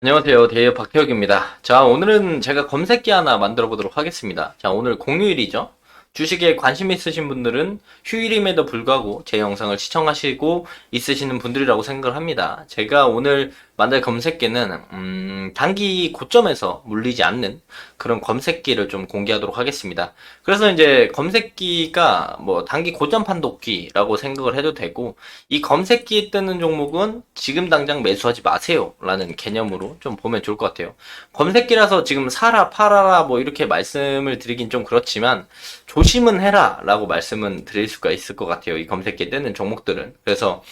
안녕하세요. 대여 박태혁입니다. 자, 오늘은 제가 검색기 하나 만들어 보도록 하겠습니다. 자, 오늘 공휴일이죠. 주식에 관심 있으신 분들은 휴일임에도 불구하고 제 영상을 시청하시고 있으시는 분들이라고 생각을 합니다. 제가 오늘 만들 검색기는 단기 고점에서 물리지 않는 그런 검색기를 좀 공개하도록 하겠습니다. 그래서 이제 검색기가 뭐 단기 고점 판독기라고 생각을 해도 되고, 이 검색기에 뜨는 종목은 지금 당장 매수하지 마세요 라는 개념으로 좀 보면 좋을 것 같아요. 검색기라서 지금 사라 팔아라 뭐 이렇게 말씀을 드리긴 좀 그렇지만 조심은 해라 라고 말씀은 드릴 수가 있을 것 같아요. 이 검색기에 뜨는 종목들은. 그래서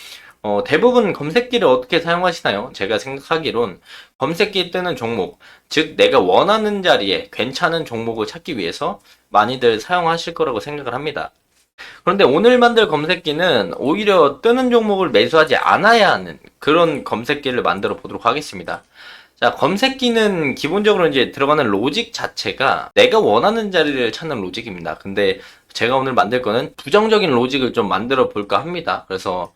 대부분 검색기를 어떻게 사용하시나요? 제가 생각하기론 검색기에 뜨는 종목, 즉 내가 원하는 자리에 괜찮은 종목을 찾기 위해서 많이들 사용하실 거라고 생각을 합니다. 그런데 오늘 만들 검색기는 오히려 뜨는 종목을 매수하지 않아야 하는 그런 검색기를 만들어 보도록 하겠습니다. 자, 검색기는 기본적으로 이제 들어가는 로직 자체가 내가 원하는 자리를 찾는 로직입니다. 근데 제가 오늘 만들 거는 부정적인 로직을 좀 만들어 볼까 합니다. 그래서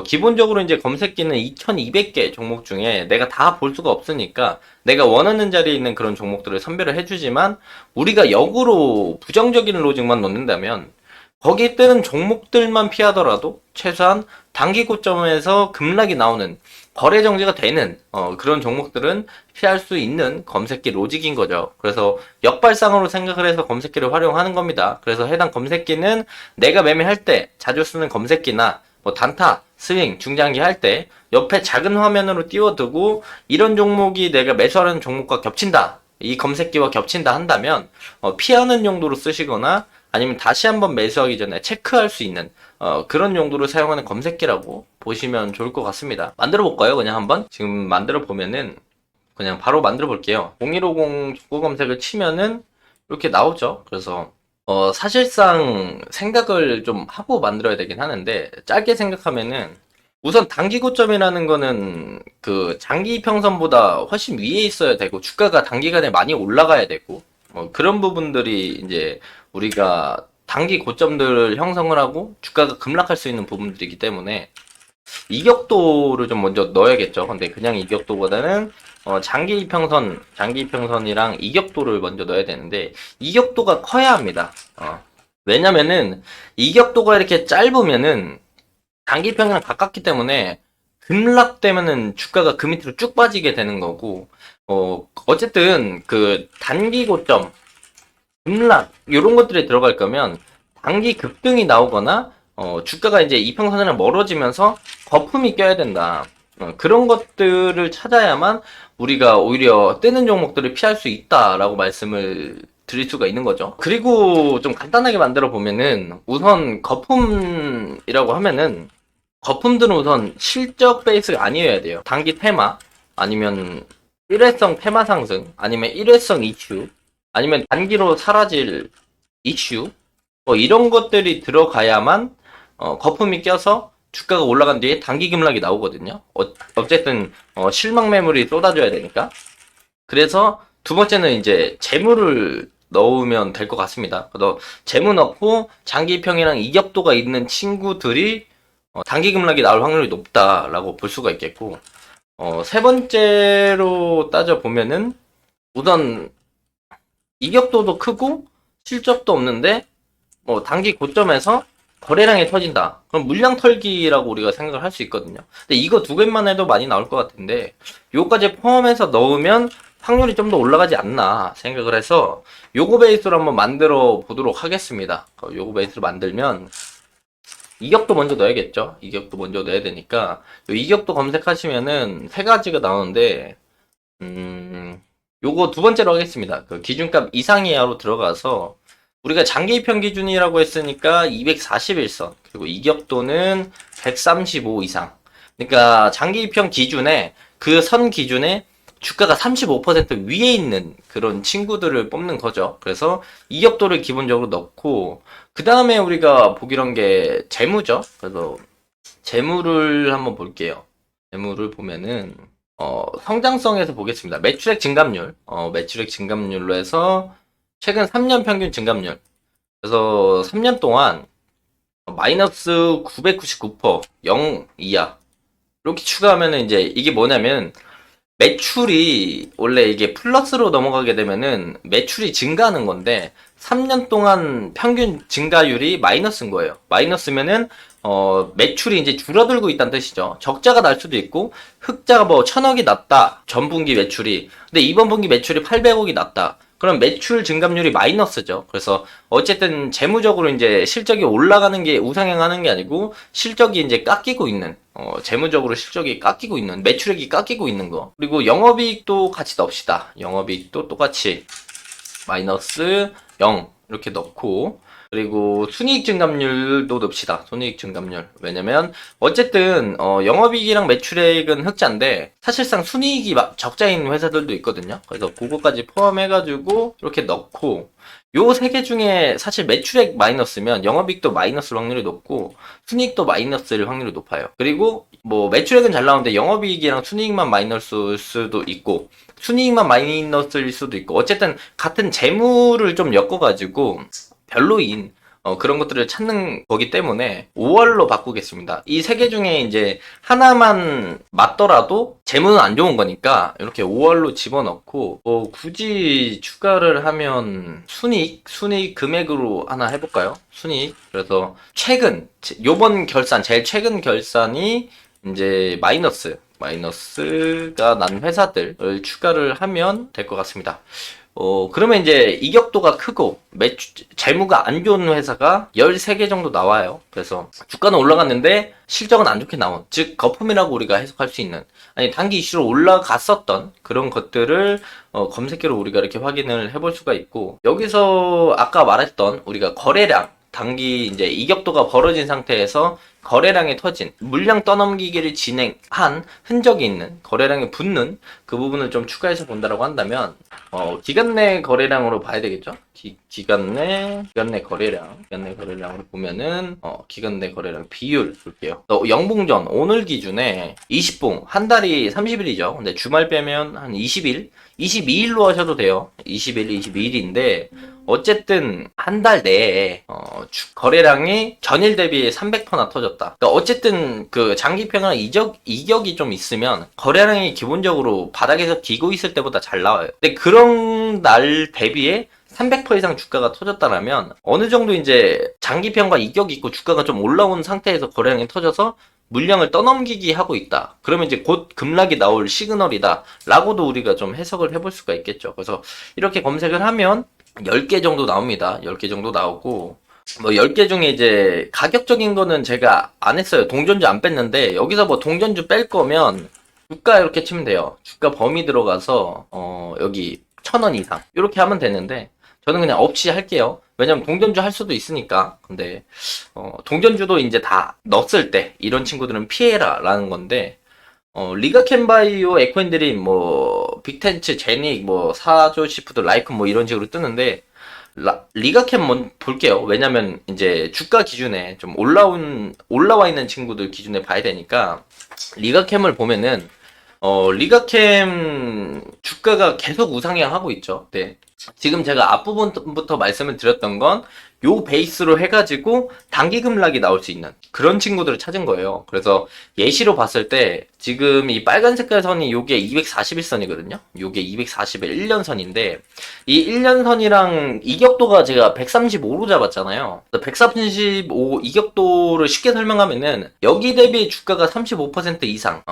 기본적으로 이제 검색기는 2200개 종목 중에 내가 다 볼 수가 없으니까 내가 원하는 자리에 있는 그런 종목들을 선별을 해주지만, 우리가 역으로 부정적인 로직만 넣는다면 거기에 뜨는 종목들만 피하더라도 최소한 단기 고점에서 급락이 나오는, 거래 정지가 되는 그런 종목들은 피할 수 있는 검색기 로직인 거죠. 그래서 역발상으로 생각을 해서 검색기를 활용하는 겁니다. 그래서 해당 검색기는 내가 매매할 때 자주 쓰는 검색기나 뭐 단타, 스윙, 중장기 할 때 옆에 작은 화면으로 띄워두고, 이런 종목이 내가 매수하는 종목과 겹친다, 이 검색기와 겹친다 한다면 피하는 용도로 쓰시거나, 아니면 다시 한번 매수하기 전에 체크할 수 있는 그런 용도로 사용하는 검색기라고 보시면 좋을 것 같습니다. 만들어 볼까요? 그냥 한번 지금 만들어 보면은 그냥 바로 만들어 볼게요. 0150 주거 검색을 치면은 이렇게 나오죠. 그래서 사실상 생각을 좀 하고 만들어야 되긴 하는데, 짧게 생각하면은 우선 단기 고점이라는 거는 그 장기 이평선보다 훨씬 위에 있어야 되고, 주가가 단기간에 많이 올라가야 되고, 그런 부분들이 이제 우리가 단기 고점들을 형성을 하고 주가가 급락할 수 있는 부분들이기 때문에 이격도를 좀 먼저 넣어야겠죠. 근데 그냥 이격도보다는 장기 이평선이랑 이격도를 먼저 넣어야 되는데, 이격도가 커야 합니다. 왜냐면은 이격도가 이렇게 짧으면은 단기 평이랑 가깝기 때문에 급락되면은 주가가 그 밑으로 쭉 빠지게 되는 거고, 어쨌든 그 단기 고점 급락 이런 것들이 들어갈 거면 단기 급등이 나오거나 주가가 이제 이평선이랑 멀어지면서 거품이 껴야 된다. 그런 것들을 찾아야만 우리가 오히려 뜨는 종목들을 피할 수 있다라고 말씀을 드릴 수가 있는 거죠. 그리고 좀 간단하게 만들어 보면은, 우선 거품이라고 하면은 거품들은 우선 실적 베이스가 아니어야 돼요. 단기 테마, 아니면 일회성 테마 상승, 아니면 일회성 이슈, 아니면 단기로 사라질 이슈, 뭐 이런 것들이 들어가야만 거품이 껴서 주가가 올라간 뒤에 단기 급락이 나오거든요. 어쨌든 실망 매물이 쏟아져야 되니까. 그래서 두 번째는 이제 재물을 넣으면 될 것 같습니다. 그래서 재무 넣고 장기평이랑 이격도가 있는 친구들이 단기 급락이 나올 확률이 높다라고 볼 수가 있겠고, 세 번째로 따져 보면은 우선 이격도도 크고 실적도 없는데 단기 고점에서 거래량이 터진다. 그럼 물량 털기라고 우리가 생각을 할 수 있거든요. 근데 이거 두 개만 해도 많이 나올 것 같은데, 요까지 포함해서 넣으면 확률이 좀 더 올라가지 않나 생각을 해서 요거 베이스로 한번 만들어 보도록 하겠습니다. 요거 베이스로 만들면 이격도 먼저 넣어야겠죠. 이격도 먼저 넣어야 되니까 요 이격도 검색하시면은 세 가지가 나오는데, 요거 두 번째로 하겠습니다. 그 기준값 이상 이하로 들어가서 우리가 장기 이평 기준이라고 했으니까 241선, 그리고 이격도는 135 이상. 그러니까 장기 이평 기준에, 그 선 기준에 주가가 35% 위에 있는 그런 친구들을 뽑는 거죠. 그래서 이격도를 기본적으로 넣고, 그 다음에 우리가 보기로 한 게 재무죠. 그래서 재무를 한번 볼게요. 재무를 보면은 성장성에서 보겠습니다. 매출액 증감률, 매출액 증감률로 해서 최근 3년 평균 증감률. 그래서 3년 동안 마이너스 999%, 0 이하. 이렇게 추가하면은 이제 이게 뭐냐면 매출이 원래 이게 플러스로 넘어가게 되면은 매출이 증가하는 건데 3년 동안 평균 증가율이 마이너스인 거예요. 마이너스면은 매출이 이제 줄어들고 있다는 뜻이죠. 적자가 날 수도 있고 흑자가 뭐 1,000억이 났다. 전분기 매출이. 근데 이번 분기 매출이 800억이 났다. 그럼 매출 증감률이 마이너스죠. 그래서 어쨌든 재무적으로 이제 실적이 올라가는 게 우상향하는 게 아니고 실적이 이제 깎이고 있는 재무적으로 실적이 깎이고 있는 매출액이 깎이고 있는 거. 그리고 영업이익도 같이 넣읍시다. 영업이익도 똑같이 마이너스 0 이렇게 넣고 그리고 순이익 증감률도 넣읍시다. 순이익 증감률. 왜냐면 어쨌든 영업이익이랑 매출액은 흑자인데 사실상 순이익이 적자인 회사들도 있거든요. 그래서 그거까지 포함해가지고 이렇게 넣고 요 세 개 중에 사실 매출액 마이너스면 영업이익도 마이너스일 확률이 높고 순이익도 마이너스일 확률이 높아요. 그리고 뭐 매출액은 잘 나오는데 영업이익이랑 순이익만 마이너스일 수도 있고 순이익만 마이너스일 수도 있고 어쨌든 같은 재무를 좀 엮어가지고 별로인 그런 것들을 찾는 거기 때문에 5월로 바꾸겠습니다. 이 세 개 중에 이제 하나만 맞더라도 재무는 안 좋은 거니까 이렇게 5월로 집어넣고 굳이 추가를 하면 순이익 금액으로 하나 해볼까요? 순이익. 그래서 최근 요번 결산 제일 최근 결산이 이제 마이너스가 난 회사들을 추가를 하면 될 것 같습니다. 그러면 이제 이격도가 크고 재무가 안 좋은 회사가 13개 정도 나와요. 그래서 주가는 올라갔는데 실적은 안 좋게 나온, 즉 거품이라고 우리가 해석할 수 있는, 아니 단기 이슈로 올라갔었던 그런 것들을 검색기로 우리가 이렇게 확인을 해볼 수가 있고, 여기서 아까 말했던 우리가 거래량, 단기 이제 이격도가 벌어진 상태에서 거래량이 터진, 물량 떠넘기기를 진행한 흔적이 있는, 거래량이 붙는 그 부분을 좀 추가해서 본다라고 한다면 기간 내 거래량으로 봐야 되겠죠? 기간 내 거래량으로 보면은 기간 내 거래량 비율 볼게요. 영봉전 오늘 기준에 20봉, 한 달이 30일이죠. 근데 주말 빼면 한 20일, 22일로 하셔도 돼요. 20일, 22일인데 어쨌든 한 달 내에 거래량이 전일 대비 300%나 터졌다. 그러니까 어쨌든 그 장기평이나 이격이 좀 있으면 거래량이 기본적으로 바닥에서 기고 있을 때보다 잘 나와요. 근데 그런 날 대비에 300% 이상 주가가 터졌다라면 어느 정도 이제 장기평과 이격이 있고 주가가 좀 올라온 상태에서 거래량이 터져서 물량을 떠넘기기 하고 있다. 그러면 이제 곧 급락이 나올 시그널이다. 라고도 우리가 좀 해석을 해볼 수가 있겠죠. 그래서 이렇게 검색을 하면 10개 정도 나옵니다. 10개 정도 나오고, 뭐 10개 중에 이제 가격적인 거는 제가 안 했어요. 동전주 안 뺐는데, 여기서 뭐 동전주 뺄 거면 주가 이렇게 치면 돼요. 주가 범위 들어가서 여기 1,000원 이상 이렇게 하면 되는데, 저는 그냥 없이 할게요. 왜냐면 동전주 할 수도 있으니까. 근데 동전주도 이제 다 넣었을 때 이런 친구들은 피해라 라는 건데, 리가캔바이오, 에코앤드림, 뭐 빅텐츠, 제닉, 뭐 사조시푸드, 라이프 뭐 이런 식으로 뜨는데 리가캔 볼게요. 왜냐면 이제 주가 기준에 좀 올라와 있는 친구들 기준에 봐야 되니까 리가캠을 보면은 리가캠 주가가 계속 우상향하고 있죠. 네. 지금 제가 앞부분부터 말씀을 드렸던 건 요 베이스로 해가지고 단기 급락이 나올 수 있는 그런 친구들을 찾은 거예요. 그래서 예시로 봤을 때 지금 이 빨간 색깔 선이 요게 241선이거든요. 요게 241년선인데 이 1년선이랑 이격도가 제가 135로 잡았잖아요. 135 이격도를 쉽게 설명하면은 여기 대비 주가가 35% 이상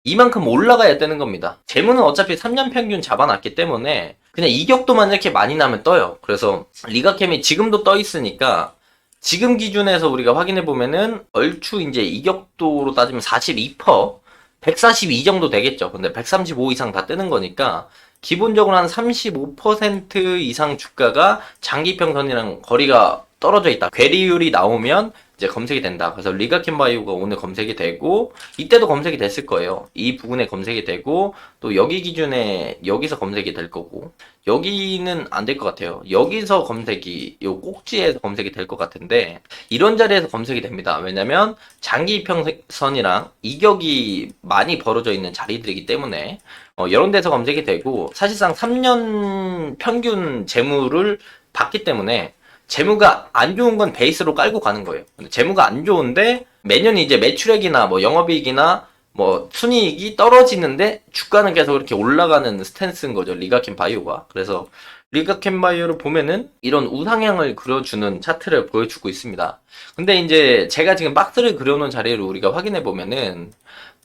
이만큼 올라가야 되는 겁니다. 재무는 어차피 3년 평균 잡아놨기 때문에 그냥 이격도만 이렇게 많이 나면 떠요. 그래서 리가캠이 지금도 떠 있으니까 지금 기준에서 우리가 확인해 보면은 얼추 이제 이격도로 따지면 42%, 142 정도 되겠죠. 근데 135 이상 다 뜨는 거니까 기본적으로 한 35% 이상 주가가 장기평선이랑 거리가 떨어져 있다. 괴리율이 나오면 이제 검색이 된다. 그래서 리가캔바이오가 오늘 검색이 되고 이때도 검색이 됐을 거예요. 이 부분에 검색이 되고 또 여기 기준에 여기서 검색이 될 거고 여기는 안 될 것 같아요. 여기서 검색이 요 꼭지에서 검색이 될 것 같은데 이런 자리에서 검색이 됩니다. 왜냐면 장기 평선이랑 이격이 많이 벌어져 있는 자리들이기 때문에 이런 데서 검색이 되고 사실상 3년 평균 재무를 봤기 때문에 재무가 안 좋은 건 베이스로 깔고 가는 거예요. 재무가 안 좋은데 매년 이제 매출액이나 뭐 영업이익이나 뭐 순이익이 떨어지는데 주가는 계속 이렇게 올라가는 스탠스인 거죠. 리가켄 바이오가. 그래서 리가켄 바이오를 보면은 이런 우상향을 그려주는 차트를 보여주고 있습니다. 근데 이제 제가 지금 박스를 그려놓은 자리를 우리가 확인해 보면은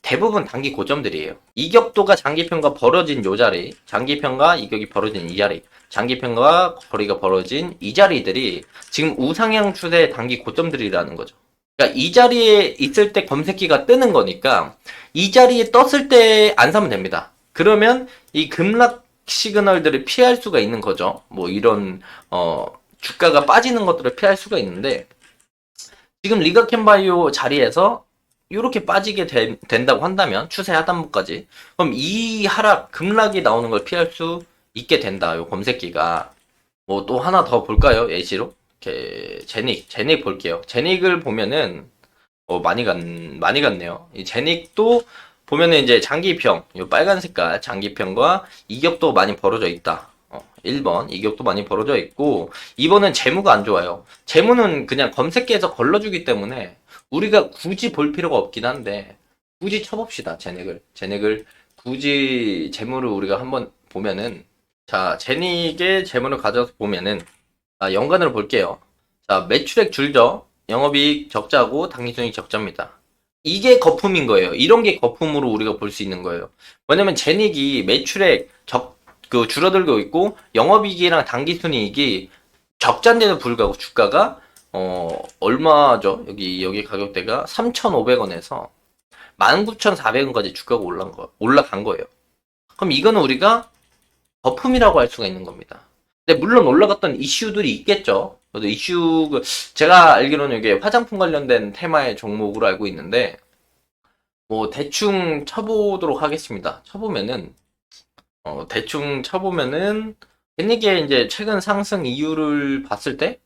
대부분 단기 고점들이에요. 이격도가 장기평가 벌어진 요 자리, 장기평가 이격이 벌어진 이 자리, 장기평가 거리가 벌어진 이 자리들이 지금 우상향 추세의 단기 고점들이라는 거죠. 그러니까 이 자리에 있을 때 검색기가 뜨는 거니까 이 자리에 떴을 때 안 사면 됩니다. 그러면 이 급락 시그널들을 피할 수가 있는 거죠. 뭐 이런 주가가 빠지는 것들을 피할 수가 있는데 지금 리가켄바이오 자리에서 이렇게 빠지게 된다고 한다면 추세 하단부까지 그럼 이 하락 급락이 나오는 걸 피할 수 있게 된다. 요 검색기가 뭐 또 하나 더 볼까요? 예시로 이렇게 제닉 볼게요. 제닉을 보면은 많이 갔네요. 이 제닉도 보면은 이제 장기평, 요 빨간 색깔 장기평과 이격도 많이 벌어져 있다. 1번 이격도 많이 벌어져 있고 2번은 재무가 안 좋아요. 재무는 그냥 검색기에서 걸러주기 때문에 우리가 굳이 볼 필요가 없긴 한데 굳이 쳐봅시다. 제닉을 굳이 재무를 우리가 한번 보면은 자 제닉의 재무를 가져서 보면은 연간으로 볼게요. 자 매출액 줄죠. 영업이익 적자고 당기순이익 적자입니다. 이게 거품인 거예요. 이런 게 거품으로 우리가 볼 수 있는 거예요. 왜냐면 제닉이 매출액 줄어들고 있고 영업이익이랑 당기순이익이 적자인데도 불구하고 주가가 얼마죠? 여기 가격대가 3,500원에서 19,400원까지 주가가 올라간 거예요. 그럼 이거는 우리가 거품이라고 할 수가 있는 겁니다. 근데 물론 올라갔던 이슈들이 있겠죠. 그래도 제가 알기로는 이게 화장품 관련된 테마의 종목으로 알고 있는데, 뭐, 대충 쳐보도록 하겠습니다. 대충 쳐보면은, 이게 이제 최근 상승 이유를 봤을 때,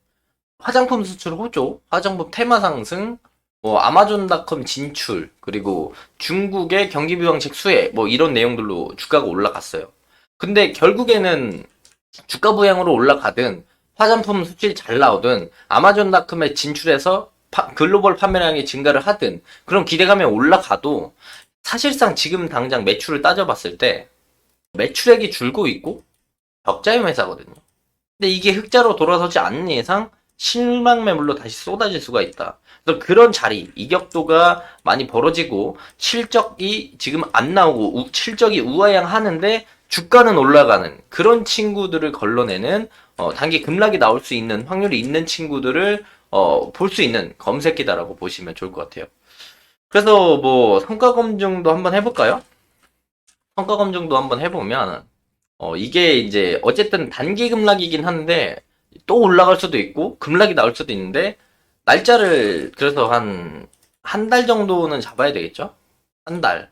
화장품 수출 호조, 화장품 테마 상승, 뭐, 아마존닷컴 진출, 그리고 중국의 경기 부양책 수혜, 뭐, 이런 내용들로 주가가 올라갔어요. 근데 결국에는 주가 부양으로 올라가든 화장품 수출이 잘 나오든 아마존닷컴에 진출해서 글로벌 판매량이 증가를 하든 그런 기대감이 올라가도 사실상 지금 당장 매출을 따져봤을 때 매출액이 줄고 있고 적자의 회사거든요. 근데 이게 흑자로 돌아서지 않는 이상 실망 매물로 다시 쏟아질 수가 있다. 그래서 그런 자리, 이격도가 많이 벌어지고 실적이 지금 안 나오고 실적이 우하향하는데 주가는 올라가는 그런 친구들을 걸러내는 단기 급락이 나올 수 있는 확률이 있는 친구들을 볼 수 있는 검색기다라고 보시면 좋을 것 같아요. 그래서 뭐 성과 검증도 한번 해볼까요? 성과 검증도 한번 해보면 이게 이제 어쨌든 단기 급락이긴 한데 또 올라갈 수도 있고 급락이 나올 수도 있는데 날짜를 그래서 한 달 정도는 잡아야 되겠죠? 한 달,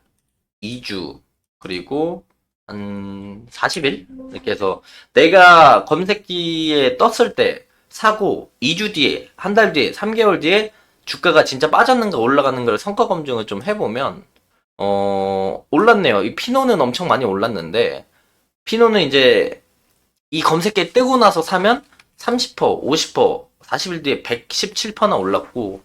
2주, 그리고 한 40일? 이렇게 해서 내가 검색기에 떴을 때 사고 2주 뒤에, 한 달 뒤에, 3개월 뒤에 주가가 진짜 빠졌는가 올라가는 걸 성과 검증을 좀 해보면 올랐네요. 이 피노는 엄청 많이 올랐는데 피노는 이제 이 검색기에 뜨고 나서 사면 30%, 50%, 40일 뒤에 117%나 올랐고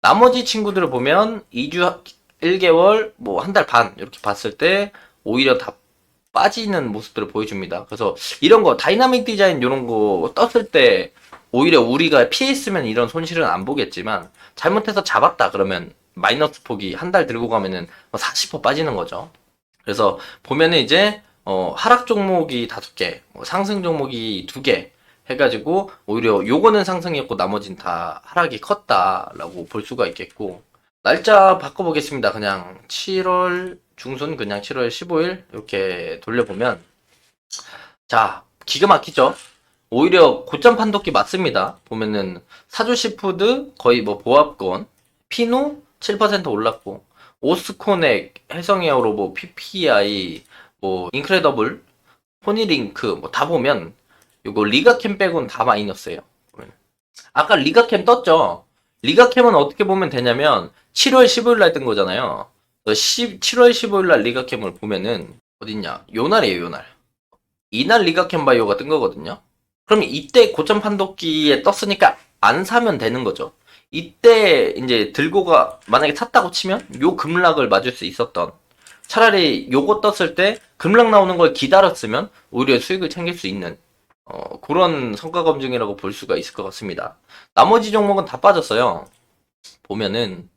나머지 친구들을 보면 2주, 1개월, 뭐 한 달 반 이렇게 봤을 때 오히려 다 빠지는 모습들을 보여줍니다. 그래서 이런 거 다이나믹 디자인 이런 거 떴을 때 오히려 우리가 피했으면 이런 손실은 안 보겠지만 잘못해서 잡았다 그러면 마이너스 폭이 한 달 들고 가면은 40% 빠지는 거죠. 그래서 보면은 이제 하락 종목이 5개, 상승 종목이 2개 해가지고 오히려 요거는 상승이었고 나머진 다 하락이 컸다라고 볼 수가 있겠고 날짜 바꿔보겠습니다. 그냥 7월 중순 그냥 7월 15일 이렇게 돌려보면 자 기가 막히죠. 오히려 고점 판독기 맞습니다. 보면은 사주시푸드 거의 뭐 보합권, 피노 7% 올랐고 오스코넥, 해성에어로 뭐 PPI, 뭐 인크레더블, 포니링크 뭐 다 보면 이거 리가캠 빼고는 다 마이너스예요. 아까 리가캠 떴죠. 리가캠은 어떻게 보면 되냐면 7월 15일 날 뜬 거잖아요. 7월 15일 날 리가캠을 보면은 어딨냐? 요 날이에요, 요 날. 이날 리가캠 바이오가 뜬 거거든요. 그럼 이때 고점 판독기에 떴으니까 안 사면 되는 거죠. 이때 이제 들고가 만약에 탔다고 치면 요 급락을 맞을 수 있었던, 차라리 요거 떴을 때 급락 나오는 걸 기다렸으면 오히려 수익을 챙길 수 있는 그런 성과 검증이라고 볼 수가 있을 것 같습니다. 나머지 종목은 다 빠졌어요. 보면은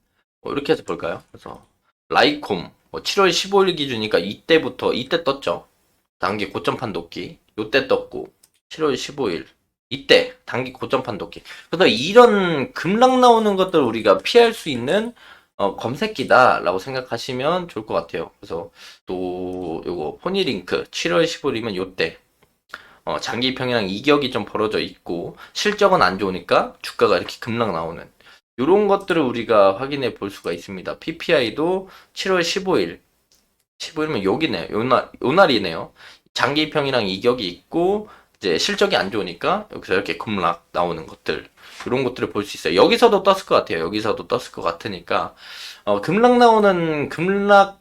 이렇게 해서 볼까요? 그래서 라이콤 7월 15일 기준이니까 이때 떴죠. 단기 고점 판독기 요때 떴고 7월 15일 이때 단기 고점 판독기. 그래서 이런 급락 나오는 것들 우리가 피할 수 있는 검색기다라고 생각하시면 좋을 것 같아요. 그래서 또 요거 포니링크 7월 15일이면 요때 장기 평이랑 이격이 좀 벌어져 있고 실적은 안 좋으니까 주가가 이렇게 급락 나오는 이런 것들을 우리가 확인해 볼 수가 있습니다. PPI도 7월 15일이면 여기네요. 요 날이네요. 장기 평이랑 이격이 있고 이제 실적이 안 좋으니까 여기서 이렇게 급락 나오는 것들, 이런 것들을 볼 수 있어요. 여기서도 떴을 것 같아요. 여기서도 떴을 것 같으니까 급락 나오는 급락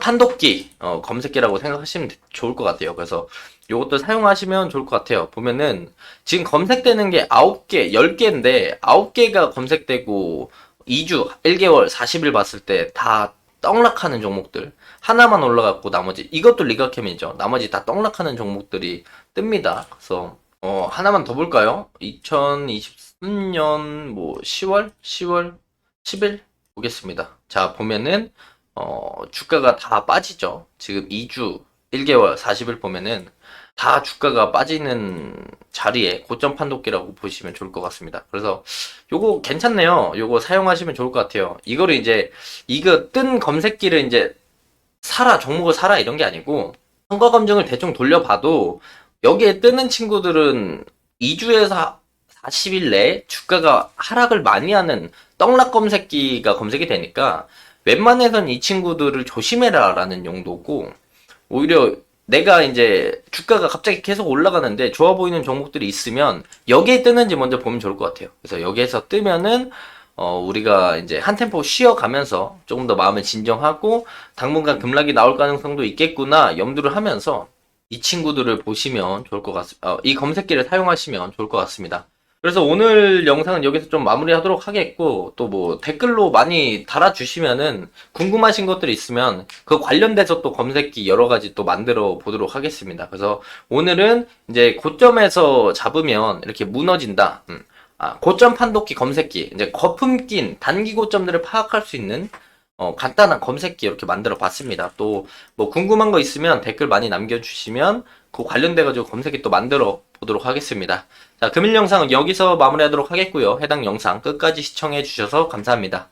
판독기 검색기라고 생각하시면 좋을 것 같아요. 그래서 요것도 사용하시면 좋을 것 같아요. 보면은 지금 검색되는 게 9개, 10개인데 9개가 검색되고 2주, 1개월, 40일 봤을 때 다 떡락하는 종목들. 하나만 올라갔고 나머지, 이것도 리가캠이죠. 나머지 다 떡락하는 종목들이 뜹니다. 그래서 하나만 더 볼까요? 2023년 뭐 10월, 10일 보겠습니다. 자, 보면은 주가가 다 빠지죠. 지금 2주, 1개월, 40일 보면은 다 주가가 빠지는 자리에 고점 판독기라고 보시면 좋을 것 같습니다. 그래서 요거 괜찮네요. 요거 사용하시면 좋을 것 같아요. 이거를 이제 이거 뜬 검색기를 이제 종목을 사라 이런 게 아니고 성과 검증을 대충 돌려봐도 여기에 뜨는 친구들은 2주에서 40일 내에 주가가 하락을 많이 하는 떡락 검색기가 검색이 되니까 웬만해선 이 친구들을 조심해라 라는 용도고, 오히려 내가 이제 주가가 갑자기 계속 올라가는데 좋아 보이는 종목들이 있으면 여기에 뜨는지 먼저 보면 좋을 것 같아요. 그래서 여기에서 뜨면은 우리가 이제 한 템포 쉬어가면서 조금 더 마음을 진정하고 당분간 급락이 나올 가능성도 있겠구나 염두를 하면서 이 친구들을 보시면 좋을 것 같습니다. 이 검색기를 사용하시면 좋을 것 같습니다. 그래서 오늘 영상은 여기서 좀 마무리하도록 하겠고, 또 뭐 댓글로 많이 달아주시면은 궁금하신 것들이 있으면 그 관련돼서 또 검색기 여러 가지 또 만들어 보도록 하겠습니다. 그래서 오늘은 이제 고점에서 잡으면 이렇게 무너진다. 고점 판독기 검색기, 이제 거품 낀 단기 고점들을 파악할 수 있는 간단한 검색기 이렇게 만들어 봤습니다. 또 뭐 궁금한 거 있으면 댓글 많이 남겨주시면 그 관련돼가지고 검색기 또 만들어 보도록 하겠습니다. 자, 금일 영상은 여기서 마무리하도록 하겠고요. 해당 영상 끝까지 시청해 주셔서 감사합니다.